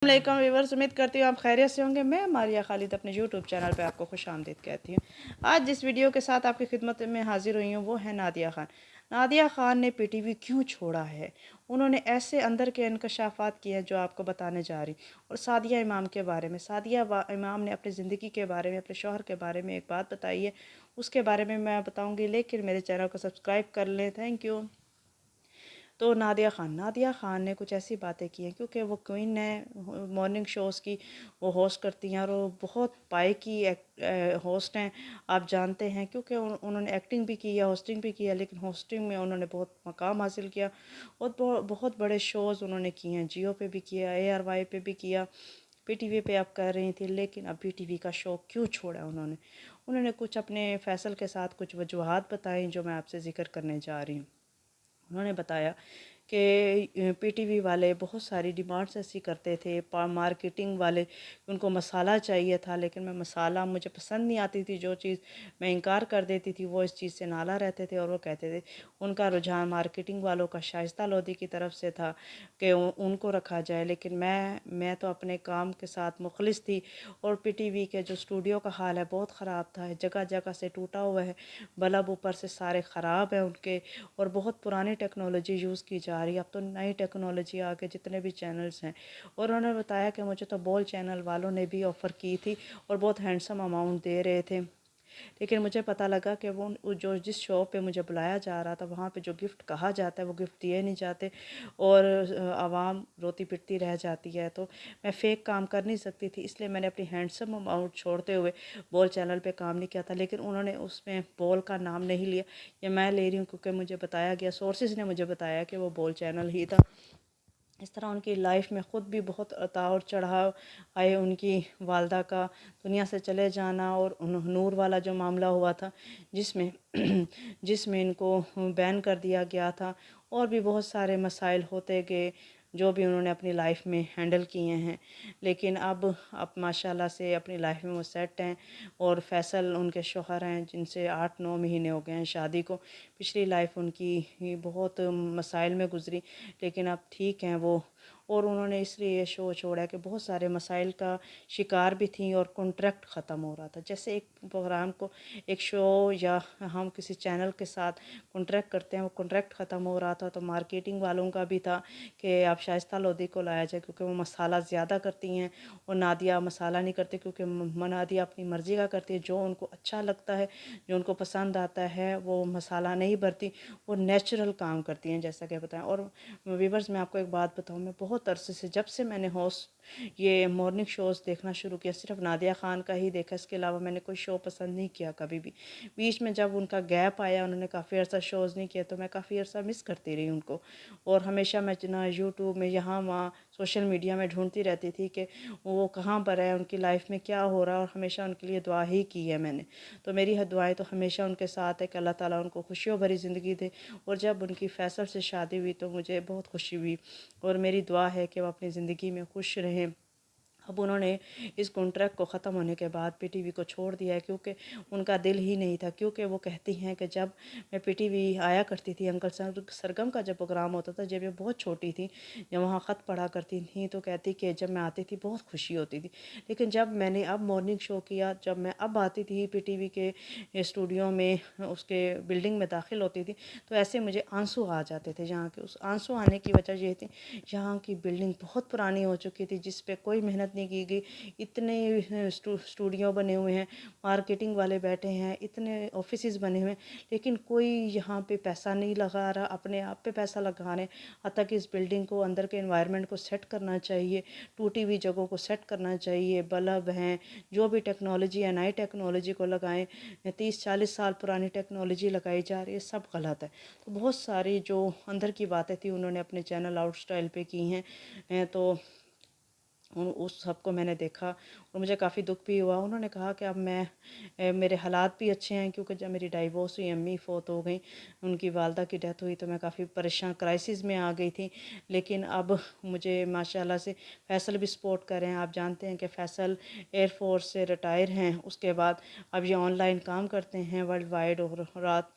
अस्सलाम व्यूअर्स, उम्मीद करती हूँ आप खैरियत से होंगे। मैं मारिया खालिद अपने यूट्यूब चैनल पे आपको खुश आमदीद कहती हूँ। आज जिस वीडियो के साथ आपकी खिदमत में हाजिर हुई हूँ वो है नादिया ख़ान। नादिया ख़ान ने पीटीवी क्यों छोड़ा है, उन्होंने ऐसे अंदर के इंकशाफात किए हैं जो आपको बताने जा रही। और सादिया इमाम के बारे में, सादिया इमाम ने अपनी ज़िंदगी के बारे में, अपने शौहर के बारे में एक बात बताई है, उसके बारे में मैं बताऊँगी। लेकिन मेरे चैनल को सब्सक्राइब कर लें, थैंक यू। तो नादिया ख़ान ने कुछ ऐसी बातें की हैं क्योंकि वो क्वीन है, मॉर्निंग शोज़ की वो होस्ट करती हैं और वो बहुत पाए की होस्ट हैं, आप जानते हैं। क्योंकि उन्होंने एक्टिंग भी की है, होस्टिंग भी किया, लेकिन होस्टिंग में उन्होंने बहुत मकाम हासिल किया और बहुत बड़े शोज़ उन्होंने किए हैं। जियो पे भी किया, ARY पे भी किया, PTV पे आप कर रही थी। लेकिन अब PTV का शो क्यों छोड़ा उन्होंने कुछ अपने फैसल के साथ कुछ वजूहात बताई जो मैं आपसे ज़िक्र करने जा रही हूँ। उन्होंने बताया कि PTV वाले बहुत सारी डिमांड्स ऐसी करते थे, मार्केटिंग वाले, उनको मसाला चाहिए था, लेकिन मैं मसाला मुझे पसंद नहीं आती थी, जो चीज़ मैं इनकार कर देती थी वो इस चीज़ से नाला रहते थे। और वो कहते थे उनका रुझान मार्केटिंग वालों का शाइस्ता लोधी की तरफ से था कि उनको रखा जाए। लेकिन मैं तो अपने काम के साथ मुखलिस थी। और PTV के जो स्टूडियो का हाल है बहुत ख़राब था, जगह जगह से टूटा हुआ है, बल्ब ऊपर से सारे ख़राब हैं उनके, और बहुत पुरानी टेक्नोलॉजी यूज़ की जा रही है। अब तो नई टेक्नोलॉजी आ के जितने भी चैनल्स हैं। और उन्होंने बताया कि मुझे तो बोल चैनल वालों ने भी ऑफ़र की थी और बहुत हैंडसम अमाउंट दे रहे थे। लेकिन मुझे पता लगा कि वो जो जिस शो पे मुझे बुलाया जा रहा था वहाँ पे जो गिफ्ट कहा जाता है वो गिफ्ट दिए नहीं जाते और आवाम रोती पिटती रह जाती है। तो मैं फ़ेक काम कर नहीं सकती थी, इसलिए मैंने अपनी हैंडसम अमाउंट छोड़ते हुए बोल चैनल पे काम नहीं किया था। लेकिन उन्होंने उसमें बोल का नाम नहीं लिया, ये मैं ले रही हूँ क्योंकि मुझे बताया गया, सोर्सेज ने मुझे बताया कि वो बोल चैनल ही था। इस तरह उनकी लाइफ में ख़ुद भी बहुत उतार चढ़ाव आए। उनकी वालदा का दुनिया से चले जाना और नूर वाला जो मामला हुआ था जिसमें जिसमें इनको बैन कर दिया गया था, और भी बहुत सारे मसाइल होते गए जो भी उन्होंने अपनी लाइफ में हैंडल किए हैं। लेकिन अब माशाल्लाह से अपनी लाइफ में वो सेट हैं। और फैसल उनके शौहर हैं जिनसे 8-9 महीने हो गए हैं शादी को। पिछली लाइफ उनकी बहुत मसाइल में गुजरी, लेकिन अब ठीक हैं वो। और उन्होंने इसलिए ये शो छोड़ा कि बहुत सारे मसाइल का शिकार भी थी और कॉन्ट्रैक्ट ख़त्म हो रहा था। जैसे एक प्रोग्राम को, एक शो या हम किसी चैनल के साथ कॉन्ट्रैक्ट करते हैं, वो कॉन्ट्रैक्ट ख़त्म हो रहा था। तो मार्केटिंग वालों का भी था कि आप शाइस्ता लोधी को लाया जाए क्योंकि वो मसाला ज़्यादा करती हैं, और नादिया मसाला नहीं करती क्योंकि नादिया अपनी मर्ज़ी का करती है, जो उनको अच्छा लगता है, जो उनको पसंद आता है, वो मसाला नहीं भरती, वो नेचुरल काम करती हैं जैसा कि बताएं। और व्यूअर्स, मैं आपको एक बात बताऊं, मैं बहुत अरसे से, जब से मैंने ये मॉर्निंग शोज़ देखना शुरू किया, सिर्फ नादिया ख़ान का ही देखा, इसके अलावा मैंने कोई शो पसंद नहीं किया कभी भी। बीच में जब उनका गैप आया, उन्होंने काफ़ी अर्सा शोज़ नहीं किया, तो मैं काफ़ी अर्सा मिस करती रही उनको। और हमेशा मैं ना यूट्यूब में, यहाँ वहाँ सोशल मीडिया में ढूंढती रहती थी कि वो कहाँ पर है, उनकी लाइफ में क्या हो रहा है, और हमेशा उनके लिए दुआ ही की है मैंने। तो मेरी दुआएं तो हमेशा उनके साथ है कि अल्लाह ताला उनको खुशियों भरी ज़िंदगी दे। और जब उनकी फैसल से शादी हुई तो मुझे बहुत खुशी हुई, और मेरी दुआ है कि वो अपनी ज़िंदगी में खुश रहें। अब उन्होंने इस कॉन्ट्रैक्ट को ख़त्म होने के बाद PTV को छोड़ दिया है क्योंकि उनका दिल ही नहीं था। क्योंकि वो कहती हैं कि जब मैं PTV आया करती थी, अंकल सरगम का जब प्रोग्राम होता था, जब ये बहुत छोटी थी, जब वहाँ ख़त पढ़ा करती थी, तो कहती कि जब मैं आती थी बहुत खुशी होती थी। लेकिन जब मैंने अब मॉर्निंग शो किया, जब मैं अब आती थी PTV के स्टूडियो में, उसके बिल्डिंग में दाखिल होती थी, तो ऐसे मुझे आंसू आ जाते थे। जहाँ के उस आंसू आने की वजह ये थी, यहाँ की बिल्डिंग बहुत पुरानी हो चुकी थी, जिस पे कोई मेहनत नहीं की गई। इतने स्टूडियो बने हुए हैं, मार्केटिंग वाले बैठे हैं, इतने ऑफिसेज बने हुए हैं, लेकिन कोई यहाँ पे पैसा नहीं लगा रहा, अपने आप पे पैसा लगा रहे हैं। हत्ता कि इस बिल्डिंग को, अंदर के एनवायरनमेंट को सेट करना चाहिए, टूटी हुई जगहों को सेट करना चाहिए, बल्ब हैं, जो भी टेक्नोलॉजी है नई टेक्नोलॉजी को लगाएं। 30-40 साल पुरानी टेक्नोलॉजी लगाई जा रही है, सब गलत है। तो बहुत सारी जो अंदर की बातें थी उन्होंने अपने चैनल आउट स्टाइल पे की हैं। तो उस सब को मैंने देखा और मुझे काफ़ी दुख भी हुआ। उन्होंने कहा कि अब मेरे हालात भी अच्छे हैं क्योंकि जब मेरी डाइवोर्स हुई, अम्मी फ़ौत हो गई, उनकी वालदा की डेथ हुई, तो मैं काफ़ी परेशान, क्राइसिस में आ गई थी। लेकिन अब मुझे माशाल्लाह से फैसल भी सपोर्ट कर रहे हैं। आप जानते हैं कि फैसल एयरफोर्स से रिटायर हैं, उसके बाद अब ये ऑनलाइन काम करते हैं वर्ल्ड वाइड, और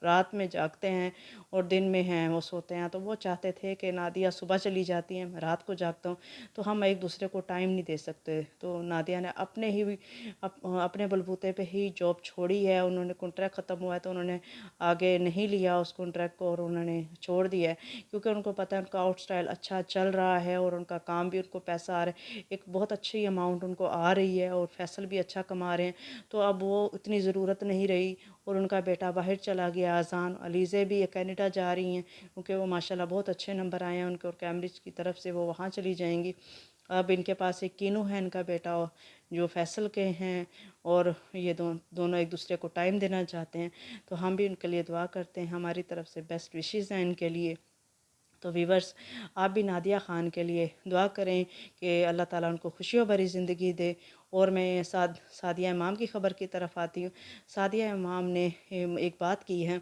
रात में जागते हैं और दिन में हैं वो सोते हैं। तो वो चाहते थे कि नादिया सुबह चली जाती हैं, मैं रात को जागता हूँ, तो हम एक दूसरे को टाइम ٹائم نہیں دے سکتے، تو نادیہ نے اپنے بلبوتے پہ ہی جاب چھوڑی ہے۔ انہوں نے کانٹریکٹ ختم ہوا ہے تو انہوں نے آگے نہیں لیا اس کانٹریکٹ کو، اور انہوں نے چھوڑ دیا ہے، کیونکہ ان کو پتہ ہے ان کا آؤٹ اسٹائل اچھا چل رہا ہے اور ان کا کام بھی ان کو پیسہ آ رہا ہے، ایک بہت اچھی اماؤنٹ ان کو آ رہی ہے، اور فیصل بھی اچھا کما رہے ہیں، تو اب وہ اتنی ضرورت نہیں رہی۔ اور ان کا بیٹا باہر چلا گیا اذان، علیزے بھی کینیڈا جا رہی ہیں کیونکہ وہ ماشاءاللہ بہت اچھے نمبر آئے ہیں ان کے، اور کیمبرج کی طرف سے وہ وہاں چلی جائیں گی۔ اب ان کے پاس ایک کینو ہے ان کا بیٹا جو فیصل کے ہیں، اور یہ دونوں ایک دوسرے کو ٹائم دینا چاہتے ہیں، تو ہم بھی ان کے لیے دعا کرتے ہیں، ہماری طرف سے بیسٹ وشیز ہیں ان کے لیے۔ تو ویورز، آپ بھی نادیہ خان کے لیے دعا کریں کہ اللہ تعالیٰ ان کو خوشیوں بھری زندگی دے۔ اور میں سعدیہ امام کی خبر کی طرف آتی ہوں۔ سعدیہ امام نے ایک بات کی ہے۔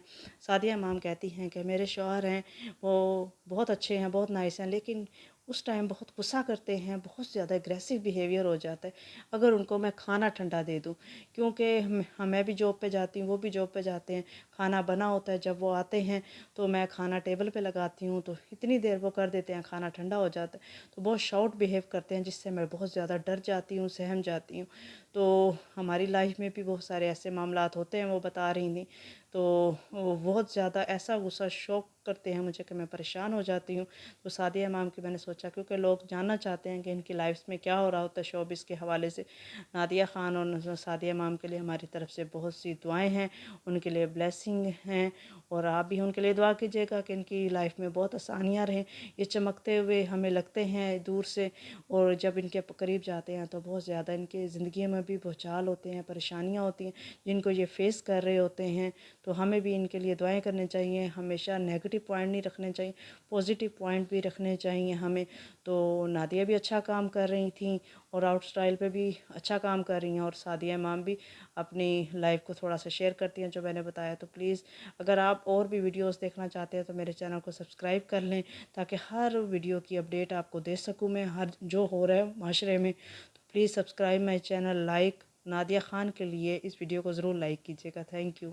سعدیہ امام کہتی ہیں کہ میرے شوہر ہیں وہ بہت اچھے ہیں، بہت نائس ہیں، لیکن اس ٹائم بہت غصہ کرتے ہیں، بہت زیادہ اگریسو بیہیویئر ہو جاتا ہے اگر ان کو میں کھانا ٹھنڈا دے دوں، کیونکہ میں بھی جاب پہ جاتی ہوں، وہ بھی جاب پہ جاتے ہیں، کھانا بنا ہوتا ہے، جب وہ آتے ہیں تو میں کھانا ٹیبل پہ لگاتی ہوں تو اتنی دیر وہ کر دیتے ہیں، کھانا ٹھنڈا ہو جاتا ہے، تو بہت شاؤٹ بیہیو کرتے ہیں، جس سے میں بہت زیادہ ڈر جاتی ہوں، سہم جاتی ہوں۔ تو ہماری لائف میں بھی بہت سارے ایسے معاملات ہوتے ہیں، وہ بتا رہی تھیں، تو وہ بہت زیادہ ایسا غصہ شوق کرتے ہیں مجھے کہ میں پریشان ہو جاتی ہوں۔ تو سعدیہ امام کی میں نے سوچا، کیونکہ لوگ جاننا چاہتے ہیں کہ ان کی لائفز میں کیا ہو رہا ہوتا ہے شوبز کے حوالے سے، نادیہ خان اور سعدیہ امام کے لیے ہماری طرف سے بہت سی دعائیں ہیں، ان کے لیے بلیسنگ ہیں، اور آپ بھی ان کے لیے دعا کیجیے گا کہ ان کی لائف میں بہت آسانیاں رہیں۔ یہ چمکتے ہوئے ہمیں لگتے ہیں دور سے، اور جب ان کے قریب جاتے ہیں تو بہت زیادہ ان کے زندگی میں بھی بھوچال ہوتے ہیں، پریشانیاں ہوتی ہیں جن کو یہ فیس کر رہے ہوتے ہیں، تو ہمیں بھی ان کے لیے دعائیں کرنی چاہیے، ہمیشہ نیگیٹو پوائنٹ نہیں رکھنے چاہیے، پازیٹیو پوائنٹ بھی رکھنے چاہیے ہمیں۔ تو نادیہ بھی اچھا کام کر رہی تھیں اور آؤٹ سٹائل پہ بھی اچھا کام کر رہی ہیں، اور سعدیہ امام بھی اپنی لائف کو تھوڑا سا شیئر کرتی ہیں جو میں نے بتایا۔ تو پلیز اگر آپ اور بھی ویڈیوز دیکھنا چاہتے ہیں تو میرے چینل کو سبسکرائب کر لیں، تاکہ ہر ویڈیو کی اپڈیٹ آپ کو دے سکوں میں، ہر جو ہو رہا ہے معاشرے میں۔ تو please subscribe my channel, like Nadia Khan کے لیے اس ویڈیو کو ضرور لائک کیجیے گا۔ Thank you.